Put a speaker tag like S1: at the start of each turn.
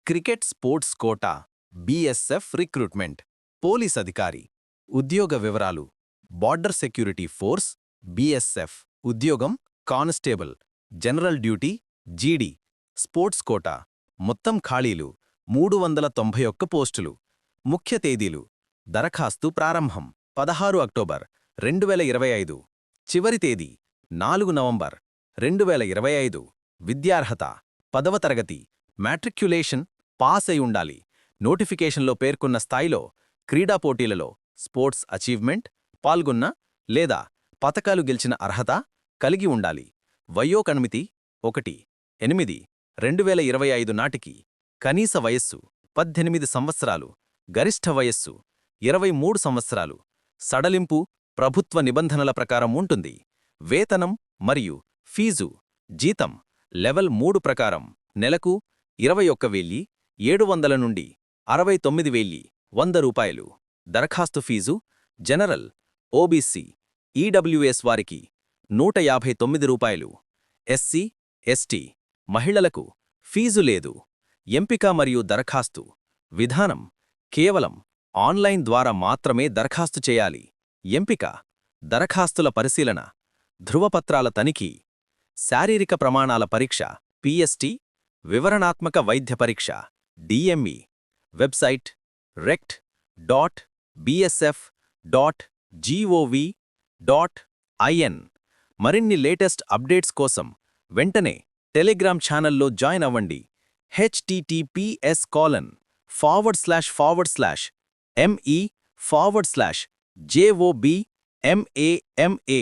S1: cricket sports quota BSF recruitment police అధికారి ఉద్యోగ వివరాలు బార్డర్ సెక్యూరిటీ ఫోర్స్ బీఎస్ఎఫ్ ఉద్యోగం constable general duty GD sports quota మొత్తం ఖాళీలు 391 పోస్టులు ముఖ్య తేదీలు దరఖాస్తు ప్రారంభం 16 అక్టోబర్ 2025 చివరి తేదీ 4 నవంబర్ 2025 విద్యార్హత 10వ తరగతి మ్యాట్రిక్యులేషన్ పాస్ అయి ఉండాలి నోటిఫికేషన్లో పేర్కొన్న స్థాయిలో క్రీడా పోటీలలో స్పోర్ట్స్ అచీవ్మెంట్ పాల్గొన్న లేదా పతకాలు గెలిచిన అర్హత కలిగి ఉండాలి వయోకనిమితి 1/8/2025 నాటికి కనీస వయస్సు 18 సంవత్సరాలు గరిష్ఠ వయస్సు 23 సంవత్సరాలు సడలింపు ప్రభుత్వ నిబంధనల ప్రకారం ఉంటుంది వేతనం మరియు ఫీజు జీతం లెవెల్ 3 ప్రకారం నెలకు 21,700 నుండి 69,100 రూపాయలు దరఖాస్తు ఫీజు జనరల్ ఓబీసీ ఈడబ్ల్యూఎస్ వారికి 159 రూపాయలు ఎస్సీ ఎస్టీ మహిళలకు ఫీజు లేదు ఎంపిక మరియు దరఖాస్తు విధానం కేవలం ఆన్లైన్ ద్వారా మాత్రమే దరఖాస్తు చేయాలి ఎంపిక దరఖాస్తుల పరిశీలన ధృవపత్రాల తనిఖీ శారీరక ప్రమాణాల పరీక్ష పీఎస్టీ వివరణాత్మక వైద్య పరీక్ష డిఎంఈ వెబ్సైట్ rect.bsf.gov.in మరిన్ని లేటెస్ట్ అప్డేట్స్ కోసం వెంటనే టెలిగ్రామ్ ఛానల్లో జాయిన్ అవ్వండి https://me/jobmama